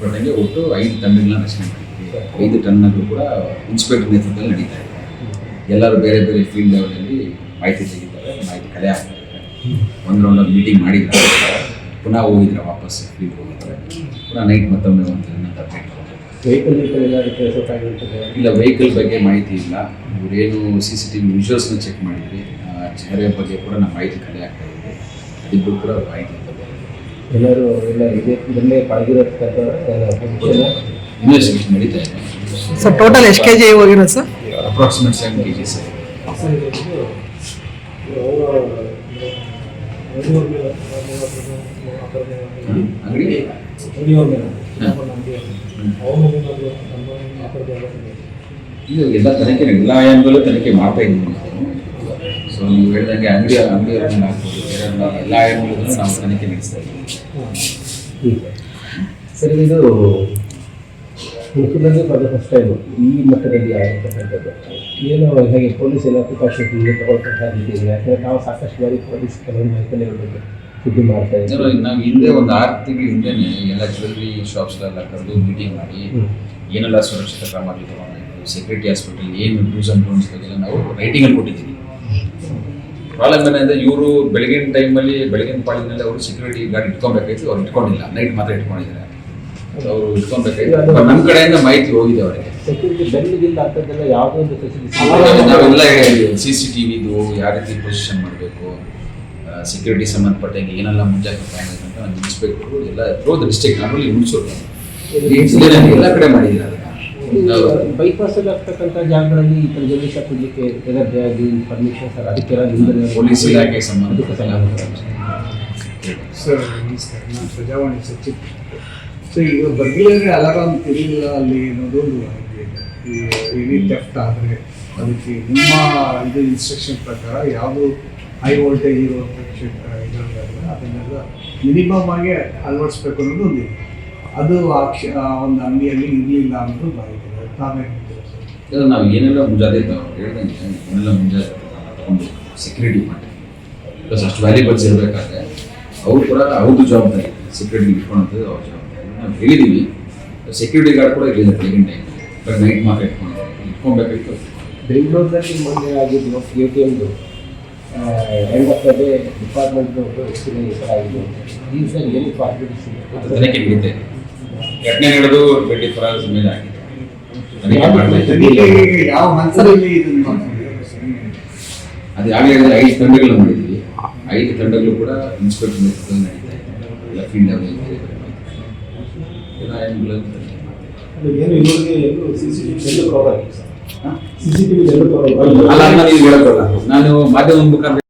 ಪಟ್ಟಂಗೆ ಒಟ್ಟು 5 ತಂಡಗಳನ್ನ ರಚನೆ ಮಾಡಿದ್ವಿ. 5 ತಂಡಗಳು ಕೂಡ ಇನ್ಸ್ಪೆಕ್ಟರ್ ನೇತೃತ್ವದಲ್ಲಿ ನಡೀತಾ ಇದೆ. ಎಲ್ಲರೂ ಬೇರೆ ಬೇರೆ ಫೀಲ್ಡ್ ಲೆವೆಲಲ್ಲಿ ಮಾಹಿತಿ ತೆಗಿತಾರೆ, ಮಾಹಿತಿ ಕಲೆ ಹಾಕ್ತಾರೆ. ಒಂದು ರೌಂಡ್ ಮೀಟಿಂಗ್ ಮಾಡಿದ್ದಾರೆ, ಪುನಃ ಹೋಗಿದ್ರೆ ವಾಪಸ್ ಫೀಲ್ಡ್ ಹೋಗಿದ್ದಾರೆ, ಪುನಃ ನೈಟ್ ಮತ್ತೊಮ್ಮೆ ಒಂದು ತರಬೇತಿ. ಇಲ್ಲ, ವೆಹಿಕಲ್ ಬಗ್ಗೆ ಮಾಹಿತಿ ಇಲ್ಲ. ಇವರೇನು CCTV ವಿಜುವಲ್ಸ್ನ ಚೆಕ್ ಮಾಡಿದ್ರಿ, ಚಹರೆ ಬಗ್ಗೆ ಕೂಡ ನಾವು ಮಾಹಿತಿ ಕಲೆ ಆಗ್ತಾ ಇದ್ವಿ. ಅದಿಬ್ಬರು ಕೂಡ ಮಾಹಿತಿ ಎಲ್ಲರೂ ಎಲ್ಲ ಇದನ್ನೇ ಪಳಗಿರತಕ್ಕಂಥ ಇನ್ವೆಸ್ಟಿಗೇಷನ್ ನಡೀತಾ ಇದೆ. ಸರ್ ಟೋಟಲ್ ಎಷ್ಟು ಕೆಜಿ ಹೋಗಿರೋದು ಸರ್? Approximate 7 kg sir. ಅಂಗಡಿ ಇದು ಎಲ್ಲ ತನಿಖೆ, ಎಲ್ಲ ಆಯಾಮದಲ್ಲೂ ತನಿಖೆ ಮಾಡ್ತಾ ಇದ್ದೀವಿ. ಸೊ ನೀವು ಹೇಳಿದಂಗೆ ಅಂಗಡಿಯವ್ರನ್ನ ಹಾಕ್ಬೋದು, ಎಲ್ಲ ಆಯಾಮಗಳಲ್ಲೂ ನಾವು ತನಿಖೆ ನಡೆಸ್ತಾ ಇದ್ದೀವಿ. ಸರ್, ಇದು ಮುಖ್ಯಮಂತ್ರಿ ಫಾರ್ ದ ಫಸ್ಟ್ ಟೈಮ್ ಈ ಮಟ್ಟದಲ್ಲಿ ಆಗಿರ್ತಕ್ಕಂಥದ್ದು ಏನು ಹಾಗೆ ಪೊಲೀಸ್ ಎಲ್ಲ ಪ್ರಿಕಾಷನ್ಸ್ ತಗೊಳ್ತಕ್ಕಂಥ ರೀತಿ ಇದೆ. ಯಾಕಂದರೆ ನಾವು ಸಾಕಷ್ಟು ಬಾರಿ ಪೊಲೀಸ್ ಕೆಲವೊಂದು ವೈಫಲ್ಯಗಳ ಬಗ್ಗೆ ಸುದ್ದಿ ಮಾಡ್ತಾ ಇದ್ದೀವಿ. ನಾವು ಹಿಂದೆ ಒಂದು 6 ತಿಂಗಳ ಹಿಂದೆನೇ ಎಲ್ಲ ಜ್ಯುವೆಲ್ರಿ ಶಾಪ್ಸ್ಗಳೆಲ್ಲ ಕರೆದು ಮೀಟಿಂಗ್ ಮಾಡಿ ಏನೆಲ್ಲ ಸುರಕ್ಷಿತ ಕ್ರಮಗಳು ತಗೊಂಡಿದ್ದು, ಸೆಕ್ಯೂರಿಟಿ ಹಾಸ್ಪಿಟಲ್ ಏನು ಡೂಸ್ ಆ್ಯಂಡ್ ಡೋಂಟ್ಸ್ ಬಗ್ಗೆ ನಾವು ರೈಟಿಂಗಲ್ಲಿ ಕೊಟ್ಟಿದ್ದೀವಿ. ಪ್ರಾಬ್ಲಮ್ ಏನಂದರೆ ಇವರು ಬೆಳಗಿನ ಟೈಮಲ್ಲಿ ಬೆಳಗಿನ ಪಾಳಿನಲ್ಲಿ ಅವರು ಸೆಕ್ಯೂರಿಟಿ ಗಾರ್ಡ್ ಇಟ್ಕೊಬೇಕಾಯ್ತು, ಅವ್ರು ಇಟ್ಕೊಂಡಿಲ್ಲ, ನೈಟ್ ಮಾತ್ರ ಇಟ್ಕೊಂಡಿದ್ದಾರೆ. ಅವರು ಇಟ್ಕೊಬೇಕಾಯ್ತು. ನಮ್ಮ ಕಡೆಯಿಂದ ಮಾಹಿತಿ ಹೋಗಿದೆ ಅವರಿಗೆ. ಸೆಕ್ಯೂರಿಟಿ ಬೆಲ್ಲಿಗಿಲ್ಲ ಅಂತದ್ದೆಲ್ಲ ಯಾವುದೋ ಒಂದು ಫೆಸಿಲಿಟಿ ನಾವೆಲ್ಲ CCTVದು ಯಾವ ರೀತಿ ಪೊಸಿಷನ್ ಮಾಡಬೇಕು, ಸೆಕ್ಯೂರಿಟಿ ಸಂಬಂಧಪಟ್ಟಂಗೆ ಏನೆಲ್ಲ ಮುಂಜಾಗ್ರತೆ ಆಗಬೇಕು ಅಂತ ಒಂದು ಇನ್ಸ್ಪೆಕ್ಟರು ಎಲ್ಲ through the district, not only Hunsur, ಎಲ್ಲ ಕಡೆ ಮಾಡಿದ್ದಾರೆ. ಬೈಪಾಸಲ್ಲಿ ಆಗ್ತಕ್ಕಂಥ ಜಾಗಗಳಲ್ಲಿ ಈ ಥರ ಜಮೀಶ ಕೊಡಲಿಕ್ಕೆ ಎದರ್ದಾಗಿ ಪರ್ಮಿಷನ್ ಸರ್, ಅದಕ್ಕೆಲ್ಲ ನಿಮ್ಮದು ಪೊಲೀಸ್ ಇಲಾಖೆ ಸಂಬಂಧ. ಸರ್ ನಮಸ್ಕಾರ, ನಾನು ಪ್ರಜಾವಾಣಿ ಸಚಿವ್. ಸೊ ಈಗ ಬರ್ಗ್ಲರಿ ಅಲಾರಾಮ್ ತಿರುಗಿಲ್ಲ ಅಲ್ಲಿ ಅನ್ನೋದು ಒಂದು ಏನೇ ಥೆಫ್ಟ್ ಆದರೆ ಅದಕ್ಕೆ ನಿಮ್ಮ ಇದು ಇನ್ಸ್ಟ್ರಕ್ಷನ್ ಪ್ರಕಾರ ಯಾವುದು ಹೈ ವೋಲ್ಟೇಜ್ ಇರುವಂಥ ಇದರಲ್ಲಾದರೆ ಅದನ್ನೆಲ್ಲ ಮಿನಿಮಮ್ ಆಗಿ ಅಳವಡಿಸ್ಬೇಕು ಅನ್ನೋದು ಒಂದು ಇದೆ. ಅದು ಒಂದು ಅಂಗಡಿಯಲ್ಲಿ ಇರಲಿಲ್ಲ ಅನ್ನೋದು ಮಾಹಿತಿ ತಾವೇ ನಾವು ಏನೆಲ್ಲ ಮುಂಜಾನೆ ಹೇಳ್ದಂಗೆ ಏನೆಲ್ಲ ಮುಂಜಾನೆ ತಗೊಂಡು ಸೆಕ್ಯೂರಿಟಿ ಮಾಡಿ ಪ್ಲಸ್ ಅಷ್ಟು ವ್ಯಾಲ್ಯೂಬಲ್ಸ್ ಇರಬೇಕಾದ್ರೆ ಅವ್ರು ಕೂಡ ಅವ್ರದ್ದು ಜವಾಬ್ದಾರಿ, ಸೆಕ್ಯೂರಿಟಿ ಇಟ್ಕೊಳೋದು ಅವ್ರ ಜವಾಬ್ದಾರಿ. ನಾವು ಹೇಳಿದ್ದೀವಿ, ಸೆಕ್ಯೂರಿಟಿ ಗಾರ್ಡ್ ಕೂಡ ಇರಲಿಲ್ಲ ಬೆಳಗಿನ ಟೈಮ್, ಬಟ್ ನೈಟ್ ಮಾತ್ರ ಇಟ್ಕೊಬೇಕಾಗಿತ್ತು. ಬೆಂಗಳೂರಿನಲ್ಲಿ ಮೊನ್ನೆ ಆಗಿದ್ದು ATMದು ಎಂಡ್ ಆಫ್ ದ ಡೇ ಡಿಪಾರ್ಟ್ಮೆಂಟ್ದು ಆಗಿದೆ. ಈ ಸರ್ ಏನು ಪಾಸಿಬಿಲಿಟೀಸ್ ಇದೆ? ತನಿಖೆ ನಡೀತಾ ಇದೆ. ಘಟನೆ ನಡೆದು 24 hours ಮೇಲೆ ಆಗಿದೆ. ತನಿಖೆ ಮಾಡ್ತಾ ಇದ್ದೀವಿ. ಯಾವ ಹಂತದಲ್ಲಿ ಇದನ್ನು ಅದು ಆಗಲೇ 5 ತಂಡಗಳು ಮಾಡಿದ್ವಿ. 5 ತಂಡಗಳು ಕೂಡ ಇನ್ಸ್ಪೆಕ್ಟರ್ ನೇತೃತ್ವದಲ್ಲಿ ನಡೀತಾ ಇದೆ. ಎಲ್ಲ ಫೀಲ್ಡ್ ಲೆವೆಲ್ ಅಲ್ಲ, ನಾನು ಹೇಳೋಲ್ಲ, ನಾನು ಮಾಧ್ಯಮ ಮುಖಾಂತರ